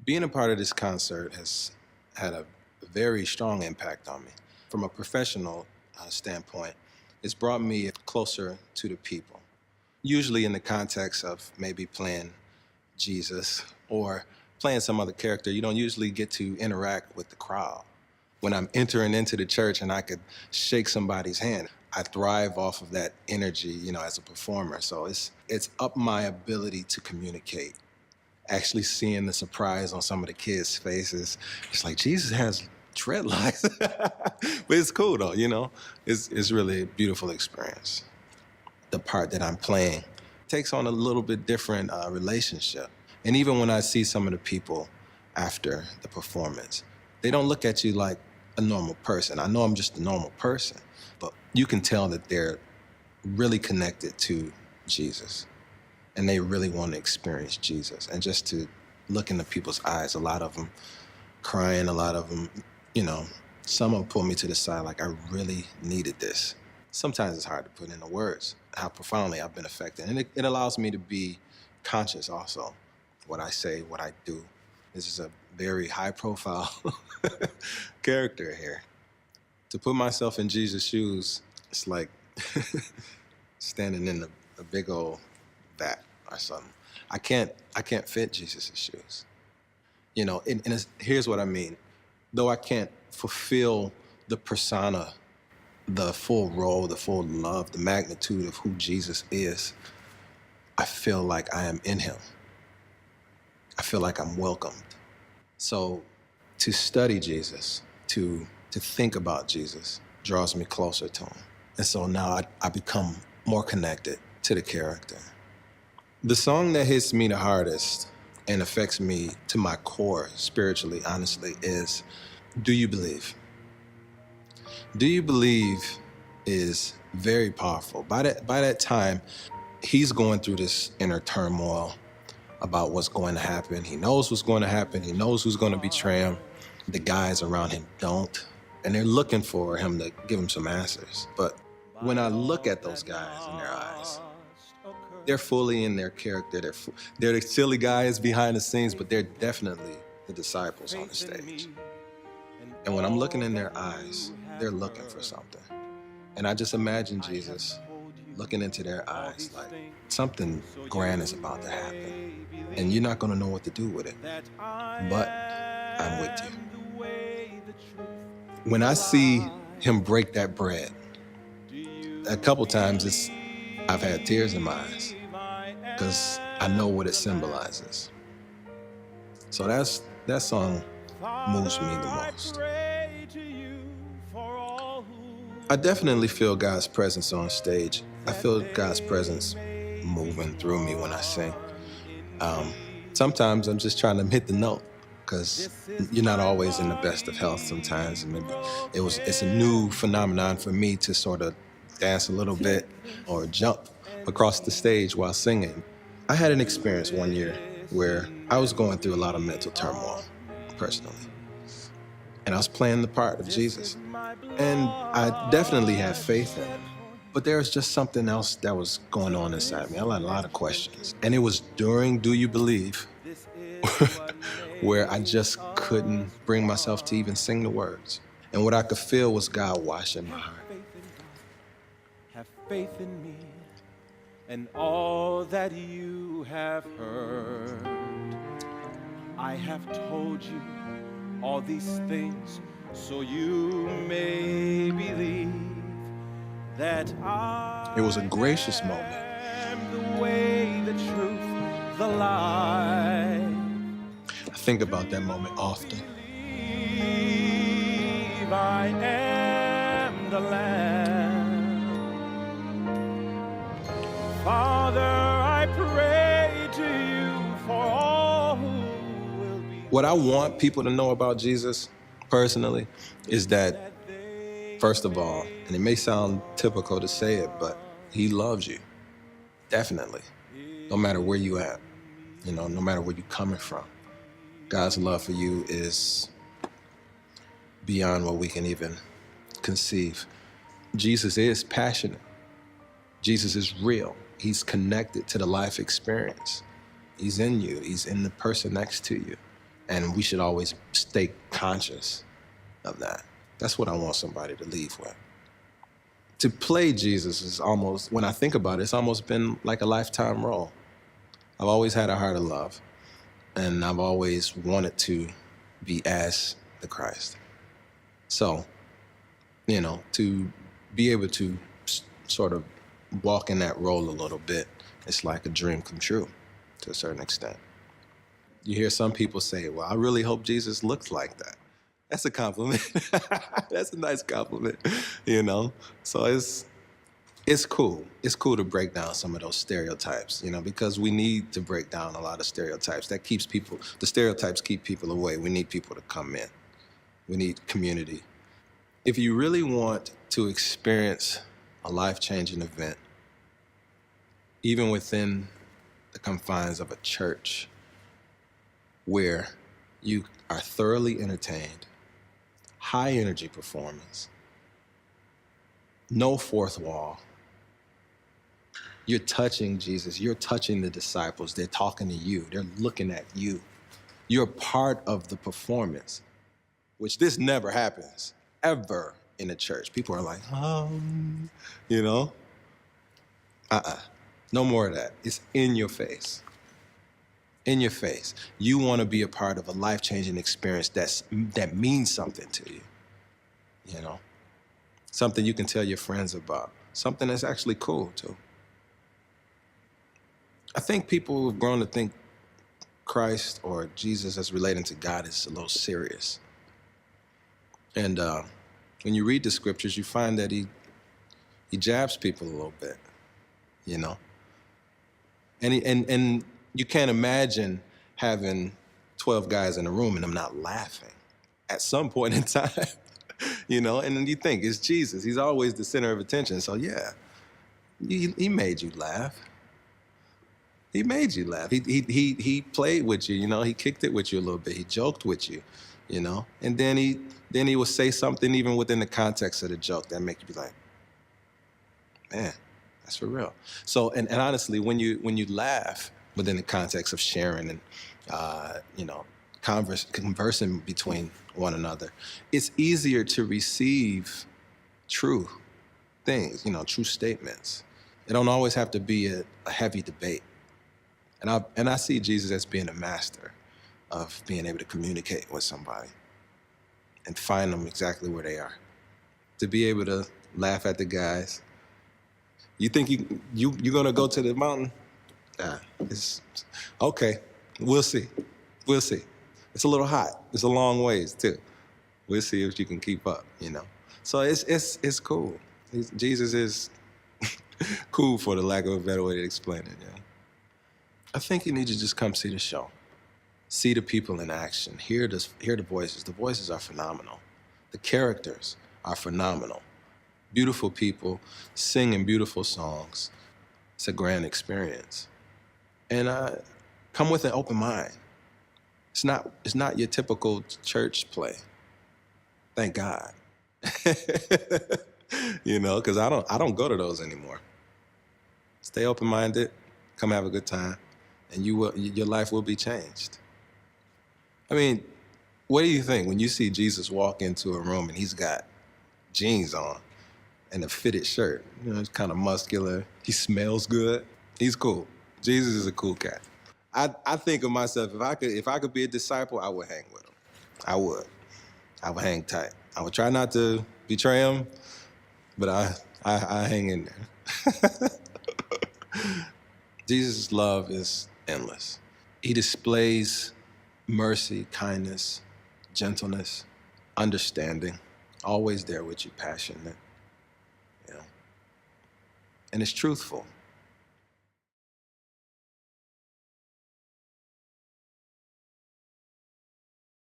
Being a part of this concert has had a very strong impact on me. From a professional standpoint, it's brought me closer to the people, usually in the context of maybe playing Jesus or playing some other character. You don't usually get to interact with the crowd. When I'm entering into the church and I could shake somebody's hand, I thrive off of that energy, as a performer. So it's up my ability to communicate. Actually seeing the surprise on some of the kids' faces, it's like Jesus has dreadlocks, but it's cool though. It's really a beautiful experience. The part that I'm playing takes on a little bit different relationship. And even when I see some of the people after the performance, they don't look at you like a normal person. I know I'm just a normal person, but you can tell that they're really connected to Jesus and they really want to experience Jesus. And just to look into people's eyes, a lot of them crying, a lot of them, some will pull me to the side like, I really needed this. Sometimes it's hard to put into words how profoundly I've been affected. And it allows me to be conscious also, what I say, what I do. This is a very high profile character here. To put myself in Jesus' shoes, it's like standing in a big old vat or something. I can't fit Jesus' shoes. Here's what I mean. Though I can't fulfill the persona, the full role, the full love, the magnitude of who Jesus is, I feel like I am in him. I feel like I'm welcomed. So to study Jesus, to think about Jesus, draws me closer to him. And so now I become more connected to the character. The song that hits me the hardest and affects me to my core spiritually, honestly, is Do You Believe? Do You Believe is very powerful. By that time, he's going through this inner turmoil about what's going to happen. He knows what's going to happen. He knows who's going to betray him. The guys around him don't. And they're looking for him to give him some answers. But when I look at those guys in their eyes, they're fully in their character. They're the silly guys behind the scenes, but they're definitely the disciples on the stage. And when I'm looking in their eyes, they're looking for something. And I just imagine Jesus looking into their eyes like something grand is about to happen. And you're not going to know what to do with it. But I'm with you. When I see him break that bread, a couple times I've had tears in my eyes because I know what it symbolizes. So that song moves me the most. I definitely feel God's presence on stage. I feel God's presence moving through me when I sing. Sometimes I'm just trying to hit the note because you're not always in the best of health sometimes. And maybe it's a new phenomenon for me to sort of dance a little bit or jump across the stage while singing. I had an experience one year where I was going through a lot of mental turmoil personally. And I was playing the part of Jesus. And I definitely had faith in him. But there was just something else that was going on inside me. I had a lot of questions. And it was during Do You Believe where I just couldn't bring myself to even sing the words. And what I could feel was God washing my heart. Have faith in me and all that you have heard. I have told you all these things so you may believe that I It was a gracious moment. am the way, the truth, the life. I think about that moment often. Believe I am the Lamb. Father, I pray to you for all who will be. What I want people to know about Jesus, personally, is that, first of all, and it may sound typical to say it, but he loves you. Definitely. No matter where you at, no matter where you're coming from. God's love for you is beyond what we can even conceive. Jesus is passionate. Jesus is real. He's connected to the life experience. He's in you. He's in the person next to you. And we should always stay conscious of that. That's what I want somebody to leave with. To play Jesus is almost, when I think about it, it's almost been like a lifetime role. I've always had a heart of love, and I've always wanted to be as the Christ. So, to be able to sort of walk in that role a little bit, it's like a dream come true to a certain extent. You hear some people say, well, I really hope Jesus looks like that. That's a compliment. That's a nice compliment, So it's cool. It's cool to break down some of those stereotypes, because we need to break down a lot of stereotypes. The stereotypes keep people away. We need people to come in. We need community. If you really want to experience a life-changing event, even within the confines of a church where you are thoroughly entertained, high energy performance, no fourth wall, you're touching Jesus, you're touching the disciples, they're talking to you, they're looking at you. You're part of the performance, which this never happens, ever in a church. People are like, no more of that. It's in your face. In your face. You want to be a part of a life-changing experience that means something to you, Something you can tell your friends about. Something that's actually cool, too. I think people have grown to think Christ or Jesus as relating to God is a little serious. And when you read the scriptures, you find that he jabs people a little bit, And you can't imagine having 12 guys in a room and them not laughing at some point in time, And then you think, it's Jesus. He's always the center of attention. So yeah, he made you laugh. He made you laugh. He played with you, He kicked it with you a little bit. He joked with you, And then he will say something even within the context of the joke that make you be like, man, that's for real. So, and honestly, when you laugh within the context of sharing and, conversing between one another, it's easier to receive true things, true statements. It don't always have to be a heavy debate. And I see Jesus as being a master of being able to communicate with somebody and find them exactly where they are. To be able to laugh at the guys. You think you're gonna go to the mountain? It's okay. We'll see. It's a little hot. It's a long ways too. We'll see if you can keep up. So it's cool. Jesus is cool, for the lack of a better way to explain it. I think you need to just come see the show, see the people in action, hear the voices. The voices are phenomenal. The characters are phenomenal. Beautiful people singing beautiful songs. It's a grand experience. And come with an open mind. It's not your typical church play. Thank God. Because I don't go to those anymore. Stay open-minded, come have a good time, and your life will be changed. I mean, what do you think when you see Jesus walk into a room and he's got jeans on and a fitted shirt? He's kind of muscular. He smells good. He's cool. Jesus is a cool cat. I think of myself, if I could be a disciple, I would hang with him. I would hang tight. I would try not to betray him, but I hang in there. Jesus' love is endless. He displays mercy, kindness, gentleness, understanding, always there with you, passionate, And it's truthful.